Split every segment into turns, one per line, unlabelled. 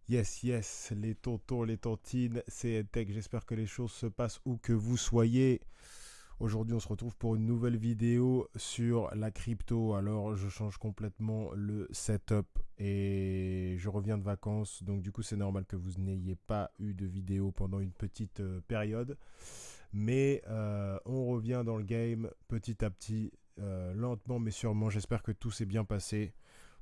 Yes, yes, les tontons, les tontines, c'est Tech. J'espère que les choses se passent où que vous soyez. Aujourd'hui, on se retrouve pour une nouvelle vidéo sur la crypto. Alors, je change complètement le setup et je reviens de vacances. Donc, du coup, c'est normal que vous n'ayez pas eu de vidéo pendant une petite période. Mais on revient dans le game petit à petit, lentement mais sûrement. J'espère que tout s'est bien passé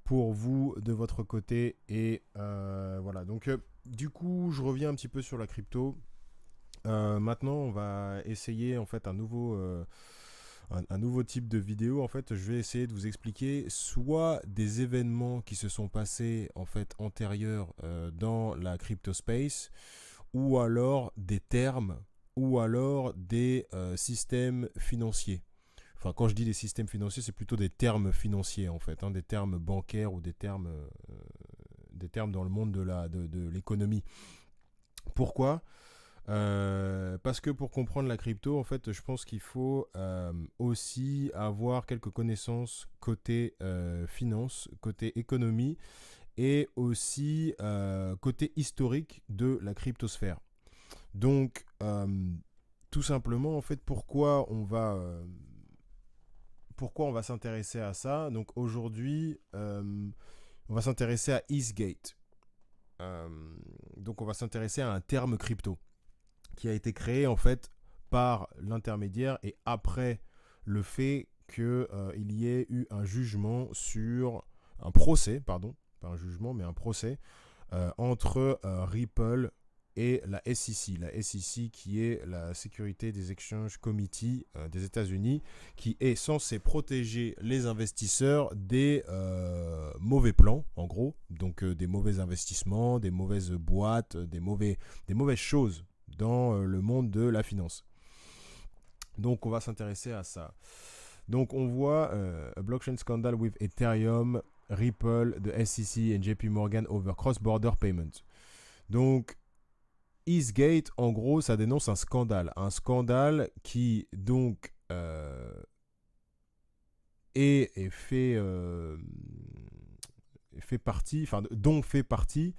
pour vous de votre côté. Et voilà, donc du coup, je reviens un petit peu sur la crypto. Maintenant, on va essayer en fait un nouveau type de vidéo. En fait, je vais essayer de vous expliquer soit des événements qui se sont passés en fait antérieurs dans la crypto space, ou alors des termes, ou alors des systèmes financiers. Enfin, quand je dis des systèmes financiers, c'est plutôt des termes financiers en fait, hein, des termes bancaires ou des termes dans le monde de l'économie. Pourquoi? Parce que pour comprendre la crypto, en fait, je pense qu'il faut aussi avoir quelques connaissances côté finance, côté économie et aussi côté historique de la cryptosphère. Donc, tout simplement, en fait, pourquoi on va s'intéresser à ça? Donc aujourd'hui, on va s'intéresser à Eastgate. Euh, donc on va s'intéresser à un terme crypto qui a été créé en fait par l'intermédiaire et après le fait qu'il y ait eu un jugement sur un procès, pardon, pas un jugement mais un procès entre Ripple et la SEC. La SEC qui est la Security des Exchange Committee des États-Unis, qui est censée protéger les investisseurs des mauvais plans, en gros, donc des mauvais investissements, des mauvaises boîtes, des mauvaises choses dans le monde de la finance. Donc on va s'intéresser à ça. Donc on voit a blockchain scandal with Ethereum, Ripple, the SEC et JP Morgan over cross-border payments. Donc Eastgate, en gros, ça dénonce un scandale. Un scandale qui, donc, est fait partie, enfin, dont fait partie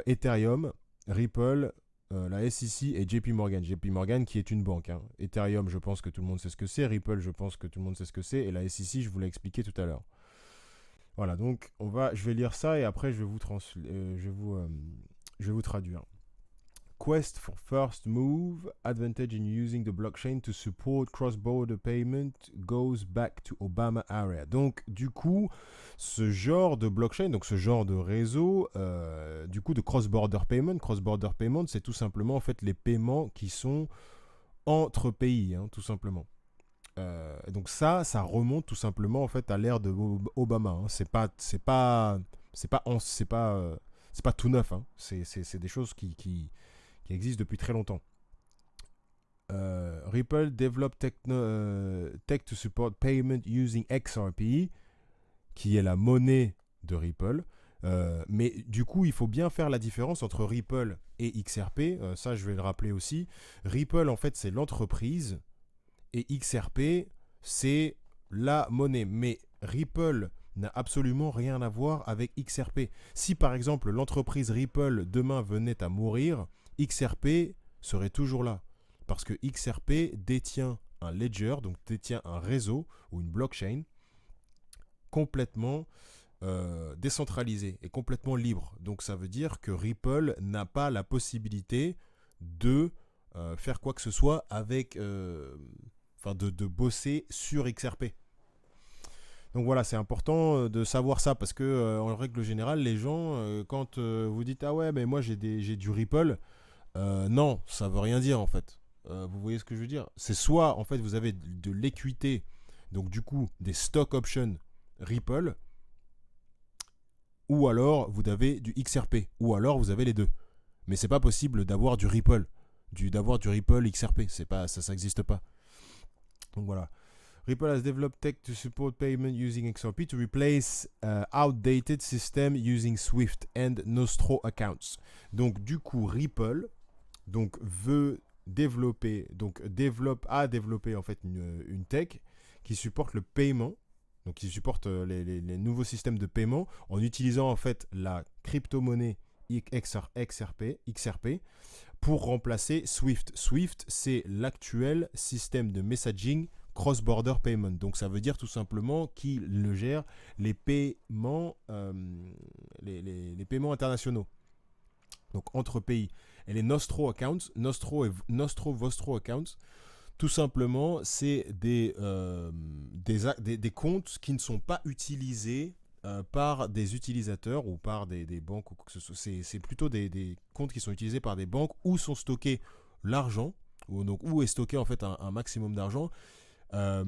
Ethereum, Ripple, la SEC et JP Morgan. JP Morgan qui est une banque. Hein. Ethereum, je pense que tout le monde sait ce que c'est. Ripple, je pense que tout le monde sait ce que c'est. Et la SEC, je vous l'ai expliqué tout à l'heure. Voilà, donc je vais lire ça et après je vais vous traduire. Quest for first move, advantage in using the blockchain to support cross-border payment goes back to Obama area. Donc, du coup, ce genre de blockchain, donc ce genre de réseau, du coup, de cross-border payment, c'est tout simplement en fait les paiements qui sont entre pays, hein, tout simplement. Donc ça remonte tout simplement en fait à l'ère de Obama. Hein. C'est pas tout neuf. Hein. C'est des choses qui existe depuis très longtemps. Ripple developed tech to support payment using XRP, qui est la monnaie de Ripple. Mais du coup, il faut bien faire la différence entre Ripple et XRP. Ça, je vais le rappeler aussi. Ripple, en fait, c'est l'entreprise et XRP, c'est la monnaie. Mais Ripple n'a absolument rien à voir avec XRP. Si par exemple l'entreprise Ripple demain venait à mourir, XRP serait toujours là. Parce que XRP détient un ledger, donc détient un réseau ou une blockchain complètement décentralisé et complètement libre. Donc ça veut dire que Ripple n'a pas la possibilité de faire quoi que ce soit avec... de bosser sur XRP. Donc voilà, c'est important de savoir ça parce que en règle générale, les gens, quand vous dites ah ouais, mais moi j'ai du Ripple, non, ça veut rien dire en fait. Vous voyez ce que je veux dire? C'est soit en fait vous avez de l'équité, donc du coup des stock options Ripple, ou alors vous avez du XRP, ou alors vous avez les deux. Mais c'est pas possible d'avoir du Ripple, d'avoir du Ripple XRP, c'est pas ça, ça existe pas. Donc voilà. Ripple has developed tech to support payment using XRP to replace outdated system using Swift and Nostro accounts. Donc du coup Ripple veut développer a développé en fait une tech qui supporte le paiement, donc qui supporte les nouveaux systèmes de paiement en utilisant en fait la crypto-monnaie XRP pour remplacer Swift. Swift, c'est l'actuel système de messaging cross-border payment. Donc ça veut dire tout simplement qu'il le gère les paiements, les paiements internationaux. Donc entre pays. Et les Nostro accounts, Vostro accounts, tout simplement, c'est des comptes qui ne sont pas utilisés par des utilisateurs ou par des banques. Ou c'est plutôt des comptes qui sont utilisés par des banques où sont stockés l'argent, où est stocké en fait un maximum d'argent, un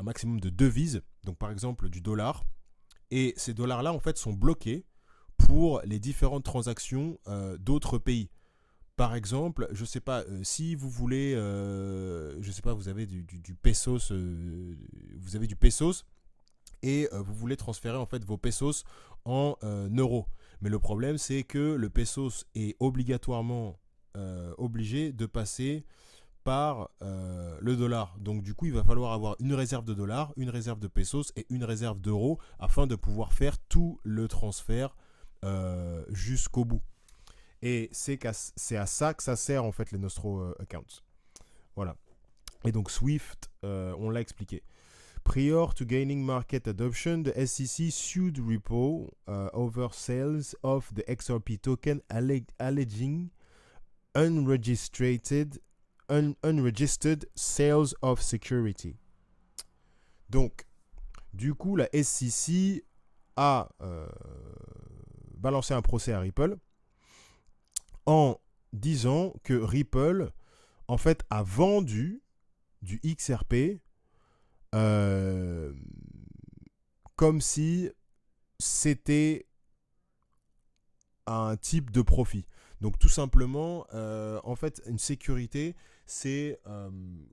maximum de devises, donc par exemple du dollar. Et ces dollars-là, en fait, sont bloqués pour les différentes transactions d'autres pays. Par exemple, je ne sais pas, si vous voulez, je ne sais pas, vous avez du pesos, vous avez du pesos et vous voulez transférer en fait vos pesos en euros. Mais le problème, c'est que le pesos est obligatoirement obligé de passer par le dollar. Donc du coup, il va falloir avoir une réserve de dollars, une réserve de pesos et une réserve d'euros afin de pouvoir faire tout le transfert jusqu'au bout. Et c'est à ça que ça sert en fait les Nostro accounts. Voilà. Et donc Swift, on l'a expliqué. Prior to gaining market adoption, the SEC sued Ripple over sales of the XRP token, alleging unregistered sales of security. Donc, du coup, la SEC a balancé un procès à Ripple en disant que Ripple, en fait, a vendu du XRP comme si c'était un type de profit. Donc tout simplement, en fait, une sécurité, c'est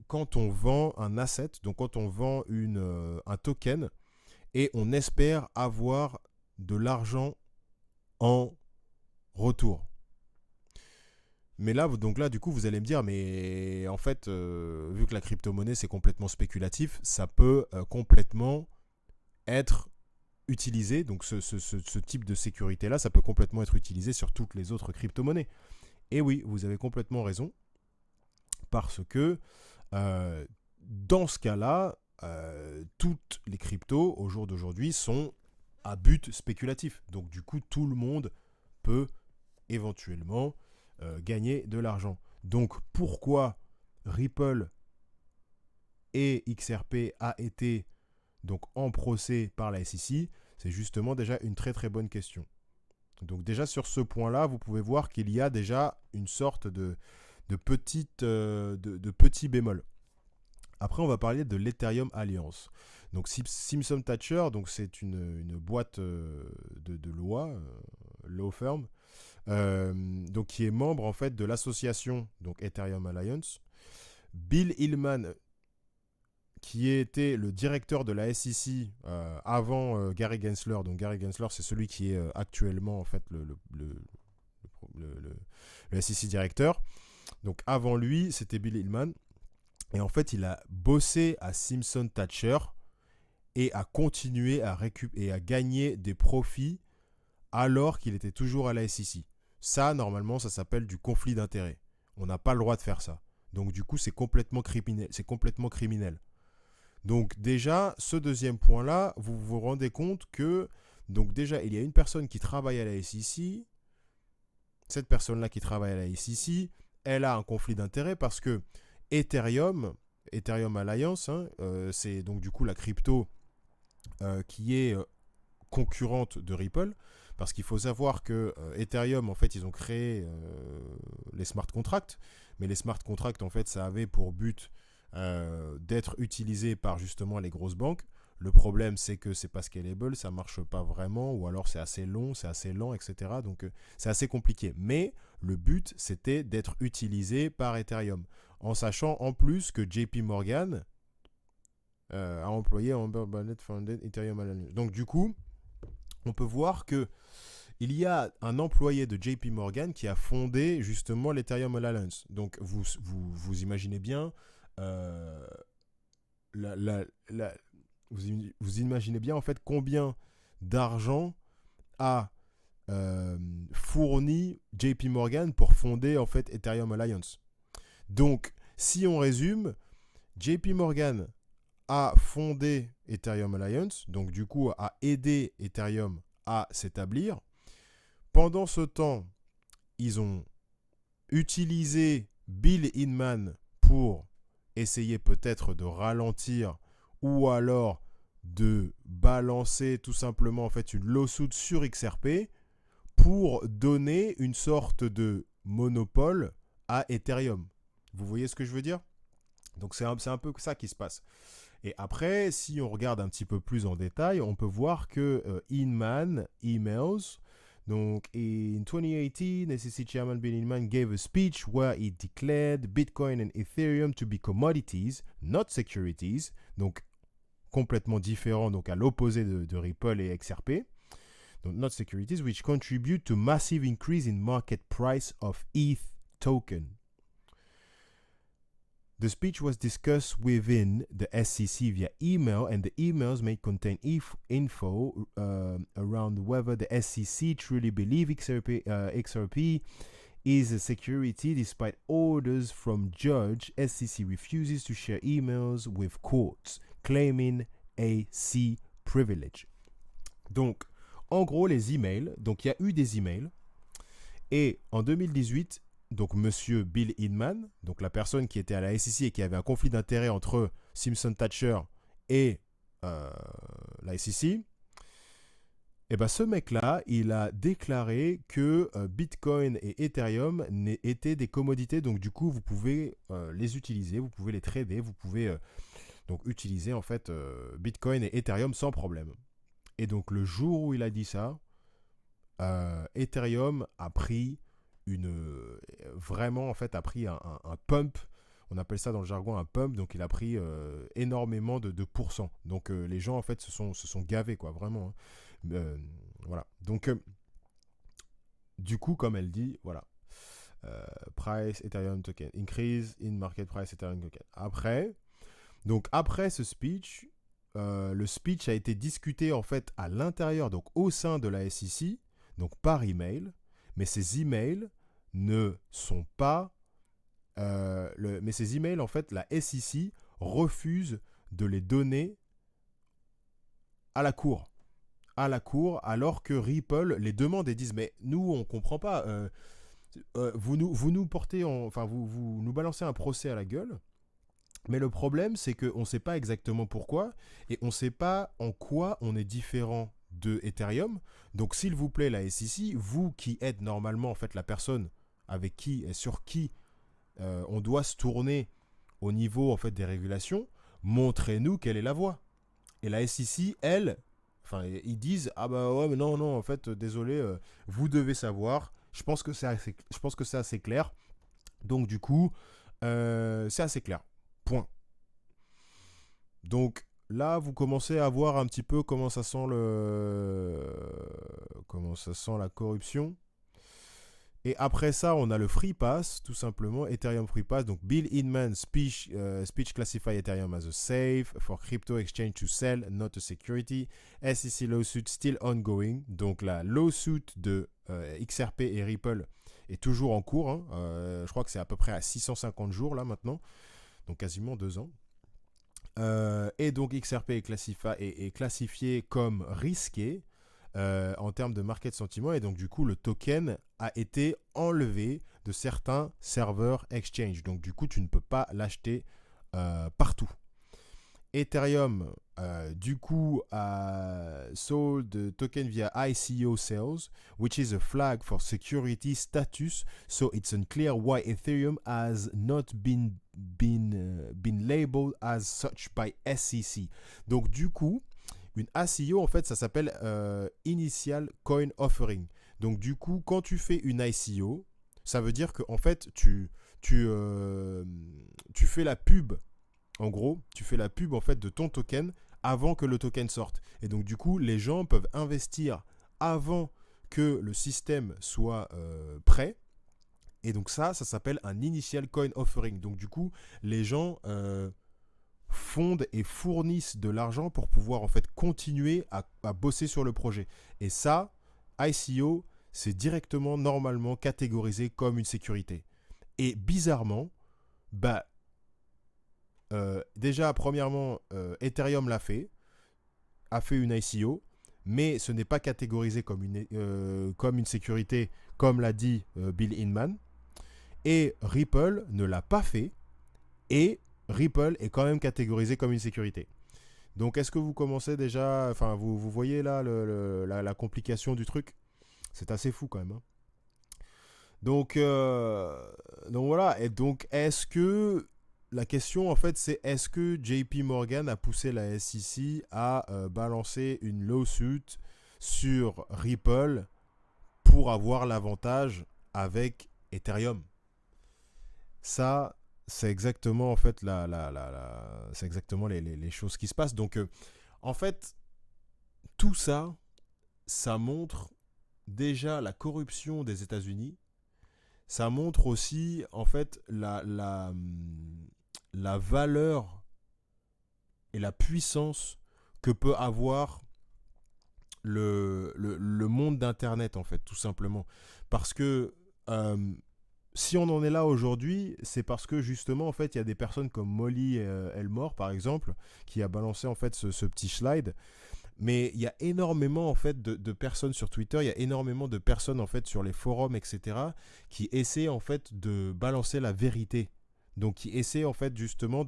quand on vend un asset, donc quand on vend un token, et on espère avoir de l'argent en retour. Mais là, donc là, du coup, vous allez me dire, mais en fait, vu que la crypto-monnaie, c'est complètement spéculatif, ça peut complètement être utilisé, donc ce type de sécurité-là, ça peut complètement être utilisé sur toutes les autres crypto-monnaies. Et oui, vous avez complètement raison, parce que dans ce cas-là, toutes les cryptos, au jour d'aujourd'hui, sont à but spéculatif. Donc du coup, tout le monde peut éventuellement gagner de l'argent. Donc pourquoi Ripple et XRP a été donc en procès par la SEC? C'est justement déjà une très très bonne question. Donc déjà sur ce point-là, vous pouvez voir qu'il y a déjà une sorte de petit bémol. Après, on va parler de l'Ethereum Alliance. Donc Simpson Thacher, donc c'est une boîte de loi, law firm, donc qui est membre en fait de l'association donc Ethereum Alliance. Bill Hillman, qui était le directeur de la SEC avant Gary Gensler. Donc Gary Gensler, c'est celui qui est actuellement en fait le SEC directeur. Donc avant lui, c'était Bill Hillman. Et en fait, il a bossé à Simpson Thacher et a continué et à gagner des profits alors qu'il était toujours à la SEC. Ça, normalement, ça s'appelle du conflit d'intérêts. On n'a pas le droit de faire ça. Donc du coup, c'est complètement criminel. Donc déjà, ce deuxième point-là, vous vous rendez compte que donc déjà, il y a une personne qui travaille à la SEC. Cette personne-là qui travaille à la SEC, elle a un conflit d'intérêts parce que Ethereum Alliance, c'est donc du coup la crypto qui est concurrente de Ripple. Parce qu'il faut savoir que Ethereum, en fait, ils ont créé les smart contracts. Mais les smart contracts, en fait, ça avait pour but d'être utilisé par justement les grosses banques. Le problème, c'est que c'est pas scalable, ça marche pas vraiment, ou alors c'est assez long, c'est assez lent, etc. Donc c'est assez compliqué. Mais le but, c'était d'être utilisé par Ethereum. En sachant en plus que JP Morgan a employé Amber Barnett Founded Ethereum Alliance. Donc du coup, on peut voir que il y a un employé de JP Morgan qui a fondé justement l'Ethereum Alliance. Donc vous imaginez bien vous imaginez bien en fait combien d'argent a fourni JP Morgan pour fonder en fait Ethereum Alliance. Donc, si on résume, JP Morgan a fondé Ethereum Alliance, donc du coup a aidé Ethereum à s'établir. Pendant ce temps, ils ont utilisé Bill Hinman pour essayer peut-être de ralentir ou alors de balancer tout simplement en fait une lawsuit sur XRP pour donner une sorte de monopole à Ethereum. Vous voyez ce que je veux dire? Donc c'est un peu ça qui se passe. Et après, si on regarde un petit peu plus en détail, on peut voir que Hinman emails. Donc, in 2018, SEC Chairman Bill Hinman gave a speech where he declared Bitcoin and Ethereum to be commodities, not securities. Donc, complètement différent, donc à l'opposé de Ripple et XRP. Donc, not securities, which contribute to massive increase in market price of ETH token. The speech was discussed within the SEC via email, and the emails may contain info around whether the SEC truly believe XRP is a security. Despite orders from judge, SEC refuses to share emails with courts, claiming AC privilege. Donc, en gros, les emails, donc il y a eu des emails, et en 2018, donc monsieur Bill Hinman, donc la personne qui était à la SEC et qui avait un conflit d'intérêts entre Simpson Thacher et la SEC, et ben ce mec-là, il a déclaré que Bitcoin et Ethereum étaient des commodités, donc du coup vous pouvez les utiliser, vous pouvez les trader, vous pouvez donc utiliser en fait Bitcoin et Ethereum sans problème. Et donc le jour où il a dit ça, Ethereum a pris vraiment en fait a pris un pump, on appelle ça dans le jargon un pump, donc il a pris énormément de pourcents. Donc les gens en fait se sont gavés quoi, vraiment. Voilà. Donc du coup comme elle dit, voilà. Price Ethereum token increase in market price Ethereum token. Après ce speech, le speech a été discuté en fait à l'intérieur, donc au sein de la SEC, donc par email, mais ces emails ne sont pas mais ces emails en fait la SEC refuse de les donner à la cour alors que Ripple les demande et disent mais nous on comprend pas, vous nous portez vous nous balancez un procès à la gueule, mais le problème c'est qu'on ne sait pas exactement pourquoi et on ne sait pas en quoi on est différent de Ethereum. Donc s'il vous plaît la SEC, vous qui êtes normalement en fait la personne avec qui et sur qui on doit se tourner au niveau en fait des régulations, montrez-nous quelle est la voie. Et la SEC, ils disent ah bah ouais mais non en fait désolé, vous devez savoir. Je pense que c'est assez clair. Donc du coup c'est assez clair. Point. Donc là, vous commencez à voir un petit peu comment ça sent la corruption. Et après ça, on a le Free Pass, tout simplement, Ethereum Free Pass. Donc, Bill Hinman speech classify Ethereum as a safe for crypto exchange to sell, not a security. SEC lawsuit still ongoing. Donc, la lawsuit de XRP et Ripple est toujours en cours. Hein. Je crois que c'est à peu près à 650 jours là maintenant. Donc, quasiment 2 ans. Et donc XRP est classifié comme risqué en termes de market sentiment, et donc du coup le token a été enlevé de certains serveurs exchange. Donc du coup tu ne peux pas l'acheter partout. Ethereum du coup sold the token via ICO sales, which is a flag for security status, so it's unclear why Ethereum has not been labeled as such by SEC. Donc du coup, une ICO en fait ça s'appelle Initial Coin Offering. Donc du coup, quand tu fais une ICO, ça veut dire que en fait tu fais la pub. En gros, tu fais la pub en fait de ton token avant que le token sorte. Et donc du coup, les gens peuvent investir avant que le système soit prêt. Et donc ça s'appelle un Initial Coin Offering. Donc du coup, les gens fondent et fournissent de l'argent pour pouvoir en fait continuer à bosser sur le projet. Et ça, ICO, c'est directement, normalement, catégorisé comme une sécurité. Et bizarrement, bah, déjà, premièrement, Ethereum a fait une ICO, mais ce n'est pas catégorisé comme une sécurité, comme l'a dit Bill Inman. Et Ripple ne l'a pas fait, et Ripple est quand même catégorisé comme une sécurité. Donc, est-ce que vous commencez déjà, enfin, vous voyez là la complication du truc? C'est assez fou quand même, hein. Donc, voilà. Et donc, la question en fait, c'est est-ce que JP Morgan a poussé la SEC à balancer une lawsuit sur Ripple pour avoir l'avantage avec Ethereum? Ça, c'est exactement en fait c'est exactement les choses qui se passent. Donc, en fait, tout ça, ça montre déjà la corruption des États-Unis. Ça montre aussi en fait la valeur et la puissance que peut avoir le monde d'Internet, en fait, tout simplement. Parce que si on en est là aujourd'hui, c'est parce que justement, en fait, il y a des personnes comme Molly Elmore, par exemple, qui a balancé en fait ce petit slide. Mais il y a énormément en fait de personnes sur Twitter, il y a énormément de personnes en fait sur les forums, etc., qui essaient en fait de balancer la vérité. Donc qui essaient en fait justement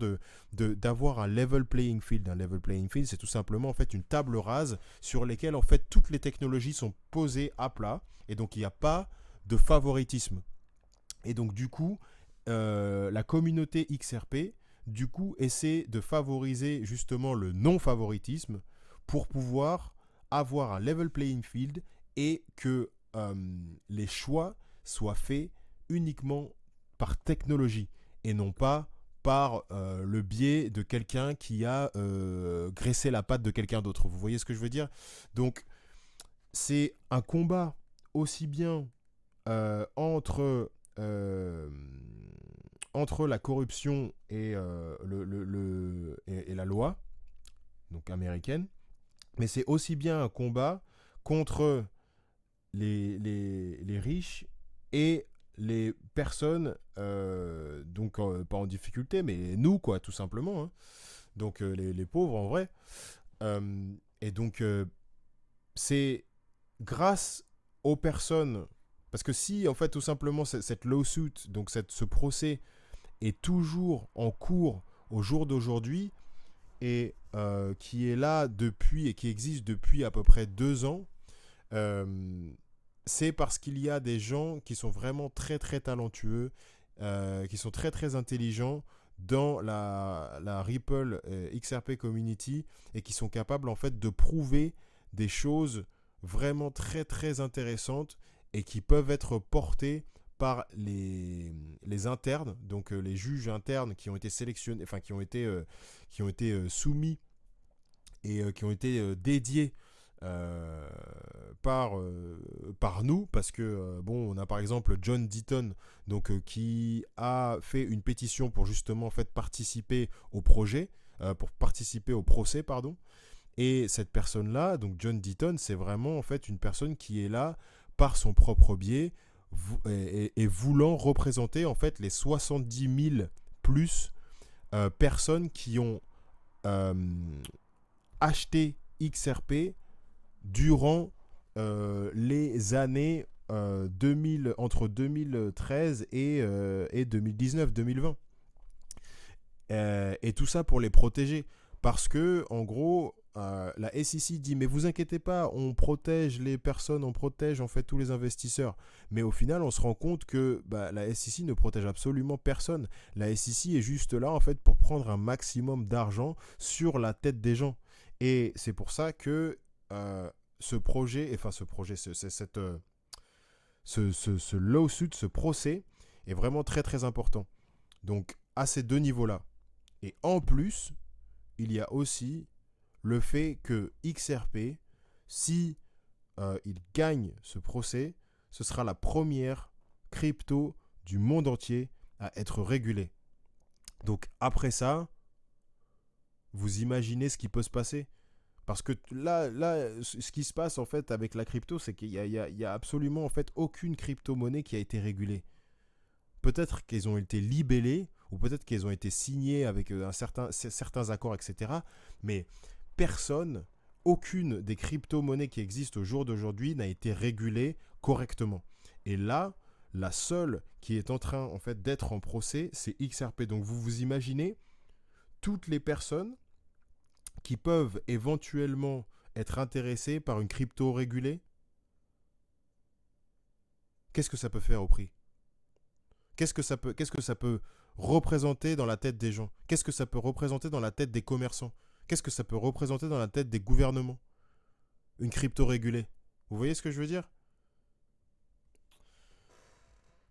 d'avoir un level playing field. Un level playing field, c'est tout simplement en fait une table rase sur laquelle en fait toutes les technologies sont posées à plat. Et donc il n'y a pas de favoritisme. Et donc du coup, la communauté XRP, du coup, essaie de favoriser justement le non-favoritisme pour pouvoir avoir un level playing field et que les choix soient faits uniquement par technologie et non pas par le biais de quelqu'un qui a graissé la patte de quelqu'un d'autre. Vous voyez ce que je veux dire? Donc, c'est un combat aussi bien euh, entre la corruption et, et la loi, donc américaine, mais c'est aussi bien un combat contre les riches et les personnes, donc pas en difficulté, mais nous, quoi, tout simplement, hein. Donc les pauvres en vrai. Et donc c'est grâce aux personnes, parce que si en fait tout simplement cette lawsuit, donc ce procès est toujours en cours au jour d'aujourd'hui et qui est là depuis et qui existe depuis à peu près 2 ans, c'est parce qu'il y a des gens qui sont vraiment très très talentueux, qui sont très très intelligents dans la Ripple XRP community et qui sont capables en fait de prouver des choses vraiment très très intéressantes et qui peuvent être portées par les internes, donc les juges internes qui ont été sélectionnés, enfin qui ont été soumis et qui ont été dédiés euh, par nous, parce que bon, on a par exemple John Deaton, donc qui a fait une pétition pour justement en fait participer au projet, pour participer au procès, pardon. Et cette personne-là, donc John Deaton, c'est vraiment en fait une personne qui est là par son propre biais et voulant représenter en fait les 70 000 plus personnes qui ont euh, acheté XRP durant les années 2000, entre 2013 et 2019-2020. Et tout ça pour les protéger. Parce que, en gros, la SEC dit, mais vous inquiétez pas, on protège les personnes, on protège en fait tous les investisseurs. Mais au final, on se rend compte que la SEC ne protège absolument personne. La SEC est juste là en fait pour prendre un maximum d'argent sur la tête des gens. Et c'est pour ça que ce projet, enfin ce projet, ce lawsuit, ce procès est vraiment très très important. Donc à ces deux niveaux-là. Et en plus, il y a aussi le fait que XRP, si il gagne ce procès, ce sera la première crypto du monde entier à être régulée. Donc après ça, vous imaginez ce qui peut se passer. Parce que là, ce qui se passe en fait avec la crypto, c'est qu'il y a absolument en fait aucune crypto-monnaie qui a été régulée. Peut-être qu'elles ont été libellées, ou peut-être qu'elles ont été signées avec certains accords, etc. Mais personne, aucune des crypto-monnaies qui existent au jour d'aujourd'hui n'a été régulée correctement. Et là, la seule qui est en train en fait d'être en procès, c'est XRP. Donc vous vous imaginez toutes les personnes qui peuvent éventuellement être intéressées par une crypto régulée. Qu'est-ce que ça peut faire au prix? Qu'est-ce que ça peut représenter dans la tête des gens? Qu'est-ce que ça peut représenter dans la tête des commerçants? Qu'est-ce que ça peut représenter dans la tête des gouvernements? Une crypto régulée. Vous voyez ce que je veux dire?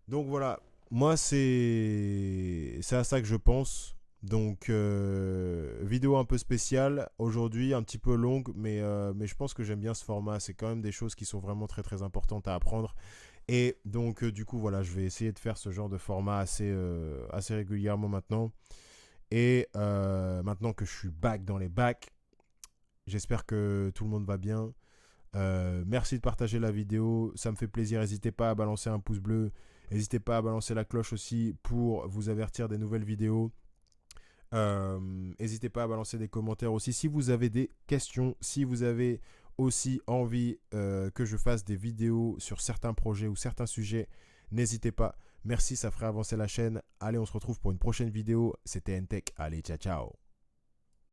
Donc voilà, moi c'est à ça que je pense. Donc vidéo un peu spéciale aujourd'hui, un petit peu longue, mais je pense que j'aime bien ce format. C'est quand même des choses qui sont vraiment très très importantes à apprendre. Et donc, du coup, voilà, je vais essayer de faire ce genre de format assez régulièrement maintenant. Et maintenant que je suis back dans les bacs, j'espère que tout le monde va bien. Merci de partager la vidéo, ça me fait plaisir. N'hésitez pas à balancer un pouce bleu. N'hésitez pas à balancer la cloche aussi pour vous avertir des nouvelles vidéos. N'hésitez pas à balancer des commentaires aussi si vous avez des questions, si vous avez aussi envie que je fasse des vidéos sur certains projets ou certains sujets, n'hésitez pas. Merci, ça ferait avancer la chaîne. Allez, on se retrouve pour une prochaine vidéo. C'était Ntech. Allez, ciao, ciao.